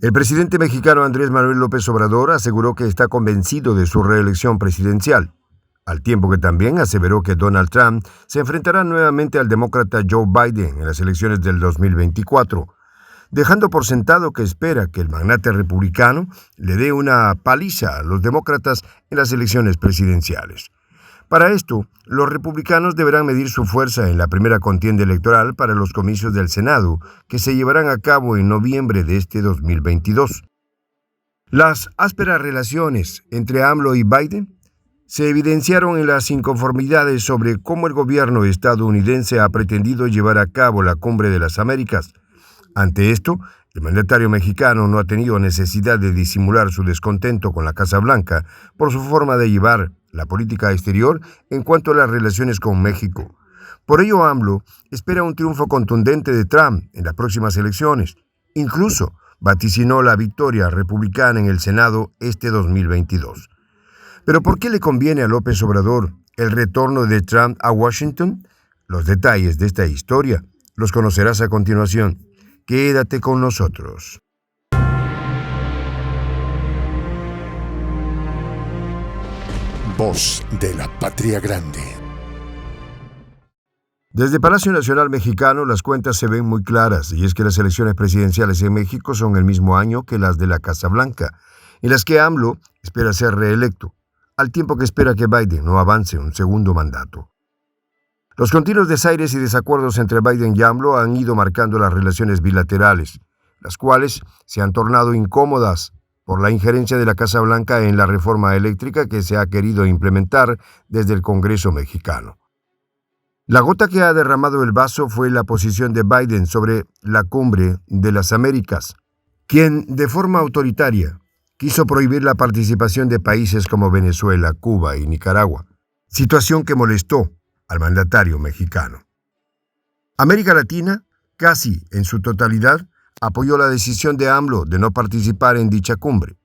El presidente mexicano Andrés Manuel López Obrador aseguró que está convencido de su reelección presidencial, al tiempo que también aseveró que Donald Trump se enfrentará nuevamente al demócrata Joe Biden en las elecciones del 2024, dejando por sentado que espera que el magnate republicano le dé una paliza a los demócratas en las elecciones presidenciales. Para esto, los republicanos deberán medir su fuerza en la primera contienda electoral para los comicios del Senado, que se llevarán a cabo en noviembre de este 2022. Las ásperas relaciones entre AMLO y Biden se evidenciaron en las inconformidades sobre cómo el gobierno estadounidense ha pretendido llevar a cabo la Cumbre de las Américas. Ante esto, el mandatario mexicano no ha tenido necesidad de disimular su descontento con la Casa Blanca por su forma de llevar la política exterior en cuanto a las relaciones con México. Por ello, AMLO espera un triunfo contundente de Trump en las próximas elecciones. Incluso vaticinó la victoria republicana en el Senado este 2022. ¿Pero por qué le conviene a López Obrador el retorno de Trump a Washington? Los detalles de esta historia los conocerás a continuación. Quédate con nosotros. Voz de la Patria Grande. Desde Palacio Nacional Mexicano las cuentas se ven muy claras, y es que las elecciones presidenciales en México son el mismo año que las de la Casa Blanca, en las que AMLO espera ser reelecto, al tiempo que espera que Biden no avance un segundo mandato. Los continuos desaires y desacuerdos entre Biden y AMLO han ido marcando las relaciones bilaterales, las cuales se han tornado incómodas por la injerencia de la Casa Blanca en la reforma eléctrica que se ha querido implementar desde el Congreso mexicano. La gota que ha derramado el vaso fue la posición de Biden sobre la Cumbre de las Américas, quien, de forma autoritaria, quiso prohibir la participación de países como Venezuela, Cuba y Nicaragua, situación que molestó al mandatario mexicano. América Latina, casi en su totalidad, apoyó la decisión de AMLO de no participar en dicha cumbre,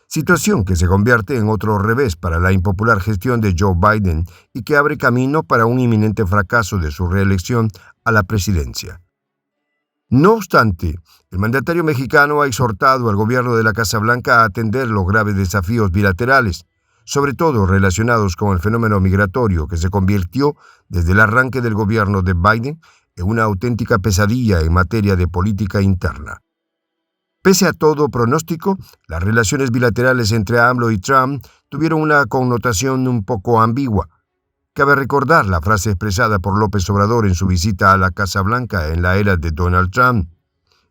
situación que se convierte en otro revés para la impopular gestión de Joe Biden y que abre camino para un inminente fracaso de su reelección a la presidencia. No obstante, el mandatario mexicano ha exhortado al gobierno de la Casa Blanca a atender los graves desafíos bilaterales, sobre todo relacionados con el fenómeno migratorio que se convirtió desde el arranque del gobierno de Biden en una auténtica pesadilla en materia de política interna. Pese a todo pronóstico, las relaciones bilaterales entre AMLO y Trump tuvieron una connotación un poco ambigua. Cabe recordar la frase expresada por López Obrador en su visita a la Casa Blanca en la era de Donald Trump,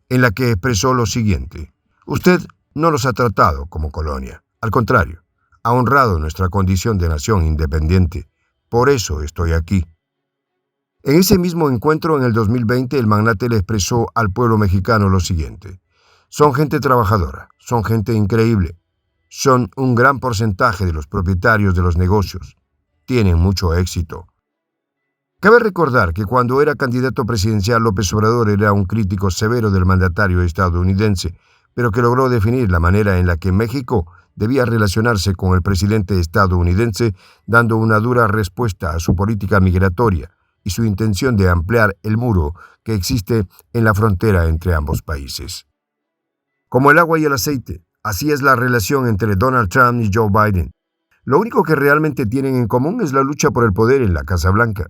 en la que expresó lo siguiente: «Usted no nos ha tratado como colonia. Al contrario, ha honrado nuestra condición de nación independiente. Por eso estoy aquí». En ese mismo encuentro, en el 2020, el magnate le expresó al pueblo mexicano lo siguiente: «Son gente trabajadora, son gente increíble, son un gran porcentaje de los propietarios de los negocios, tienen mucho éxito». Cabe recordar que cuando era candidato presidencial, López Obrador era un crítico severo del mandatario estadounidense, pero que logró definir la manera en la que México debía relacionarse con el presidente estadounidense, dando una dura respuesta a su política migratoria y su intención de ampliar el muro que existe en la frontera entre ambos países. Como el agua y el aceite, así es la relación entre Donald Trump y Joe Biden. Lo único que realmente tienen en común es la lucha por el poder en la Casa Blanca.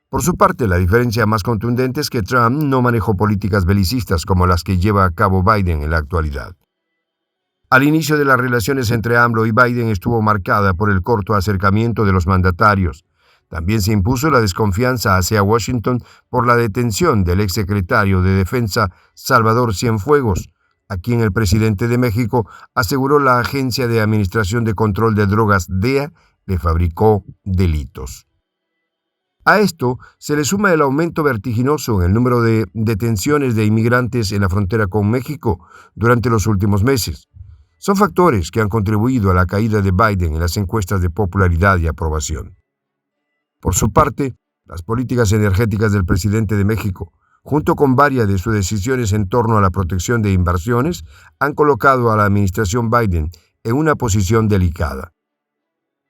Por su parte, la diferencia más contundente es que Trump no manejó políticas belicistas como las que lleva a cabo Biden en la actualidad. Al inicio de las relaciones entre AMLO y Biden estuvo marcada por el corto acercamiento de los mandatarios. También se impuso la desconfianza hacia Washington por la detención del exsecretario de Defensa Salvador Cienfuegos, a quien el presidente de México aseguró la Agencia de Administración de Control de Drogas, DEA, le fabricó delitos. A esto se le suma el aumento vertiginoso en el número de detenciones de inmigrantes en la frontera con México durante los últimos meses. Son factores que han contribuido a la caída de Biden en las encuestas de popularidad y aprobación. Por su parte, las políticas energéticas del presidente de México, junto con varias de sus decisiones en torno a la protección de inversiones, han colocado a la administración Biden en una posición delicada.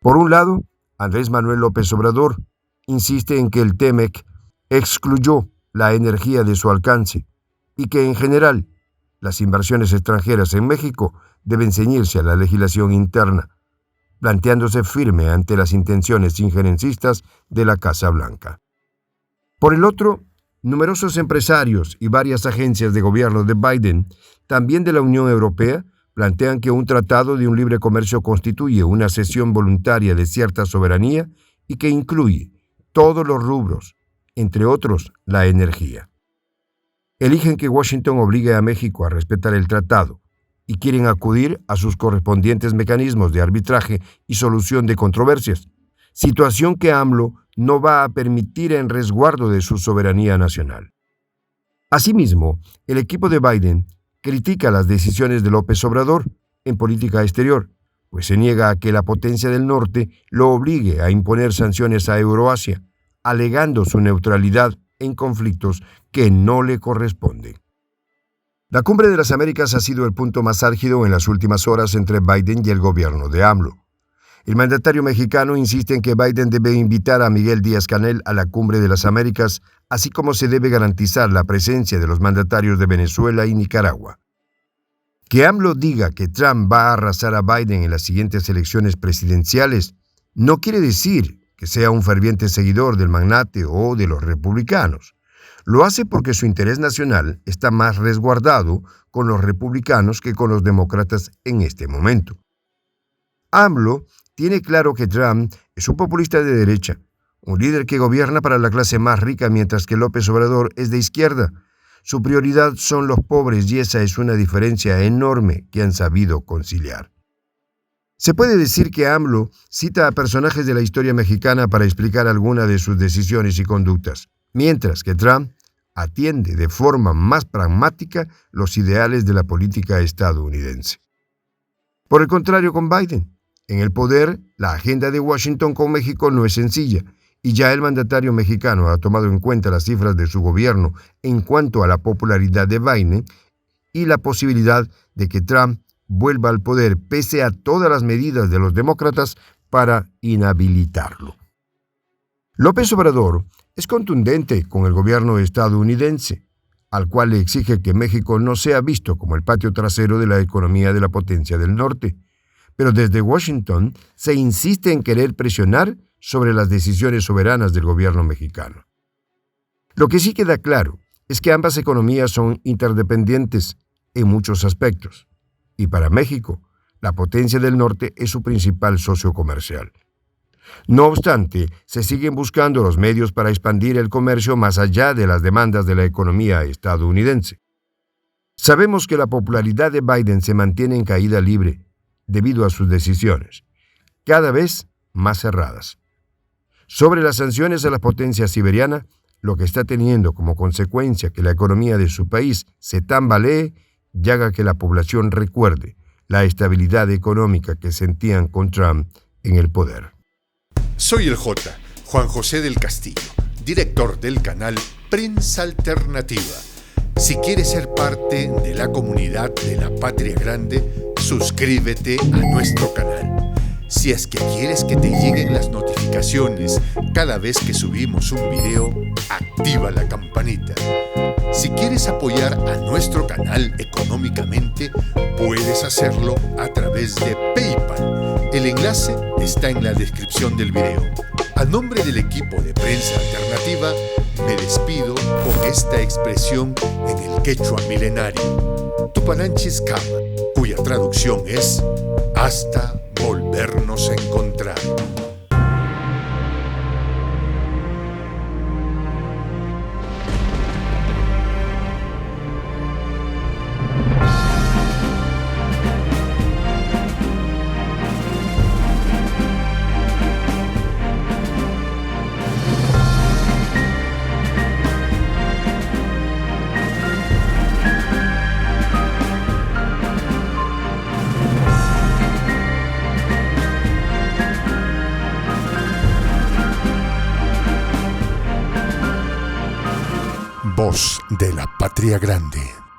Por un lado, Andrés Manuel López Obrador insiste en que el TEMEC excluyó la energía de su alcance y que, en general, las inversiones extranjeras en México deben ceñirse a la legislación interna, planteándose firme ante las intenciones injerencistas de la Casa Blanca. Por el otro, numerosos empresarios y varias agencias de gobierno de Biden, también de la Unión Europea, plantean que un tratado de un libre comercio constituye una cesión voluntaria de cierta soberanía y que incluye todos los rubros, entre otros la energía. Eligen que Washington obligue a México a respetar el tratado y quieren acudir a sus correspondientes mecanismos de arbitraje y solución de controversias, situación que AMLO no va a permitir en resguardo de su soberanía nacional. Asimismo, el equipo de Biden critica las decisiones de López Obrador en política exterior, pues se niega a que la potencia del norte lo obligue a imponer sanciones a Euroasia, alegando su neutralidad en conflictos que no le corresponden. La Cumbre de las Américas ha sido el punto más álgido en las últimas horas entre Biden y el gobierno de AMLO. El mandatario mexicano insiste en que Biden debe invitar a Miguel Díaz-Canel a la Cumbre de las Américas, así como se debe garantizar la presencia de los mandatarios de Venezuela y Nicaragua. Que AMLO diga que Trump va a arrasar a Biden en las siguientes elecciones presidenciales no quiere decir que sea un ferviente seguidor del magnate o de los republicanos. Lo hace porque su interés nacional está más resguardado con los republicanos que con los demócratas en este momento. AMLO tiene claro que Trump es un populista de derecha, un líder que gobierna para la clase más rica mientras que López Obrador es de izquierda. Su prioridad son los pobres y esa es una diferencia enorme que han sabido conciliar. Se puede decir que AMLO cita a personajes de la historia mexicana para explicar alguna de sus decisiones y conductas, mientras que Trump atiende de forma más pragmática los ideales de la política estadounidense. Por el contrario con Biden, en el poder, la agenda de Washington con México no es sencilla, y ya el mandatario mexicano ha tomado en cuenta las cifras de su gobierno en cuanto a la popularidad de Biden y la posibilidad de que Trump vuelva al poder pese a todas las medidas de los demócratas para inhabilitarlo. López Obrador es contundente con el gobierno estadounidense, al cual le exige que México no sea visto como el patio trasero de la economía de la potencia del norte. Pero desde Washington se insiste en querer presionar sobre las decisiones soberanas del gobierno mexicano. Lo que sí queda claro es que ambas economías son interdependientes en muchos aspectos, y para México, la potencia del norte es su principal socio comercial. No obstante, se siguen buscando los medios para expandir el comercio más allá de las demandas de la economía estadounidense. Sabemos que la popularidad de Biden se mantiene en caída libre debido a sus decisiones, cada vez más cerradas. Sobre las sanciones a la potencia siberiana, lo que está teniendo como consecuencia que la economía de su país se tambalee y haga que la población recuerde la estabilidad económica que sentían con Trump en el poder. Soy el J, Juan José del Castillo, director del canal Prensa Alternativa. Si quieres ser parte de la comunidad de la Patria Grande, suscríbete a nuestro canal. Si es que quieres que te lleguen las notificaciones cada vez que subimos un video, activa la campanita. Si quieres apoyar a nuestro canal económicamente, puedes hacerlo a través de PayPal. El enlace está en la descripción del video. A nombre del equipo de Prensa Alternativa, me despido con esta expresión en el quechua milenario, Tupananchis Kama, cuya traducción es hasta volvernos a encontrar. Voz de la Patria Grande.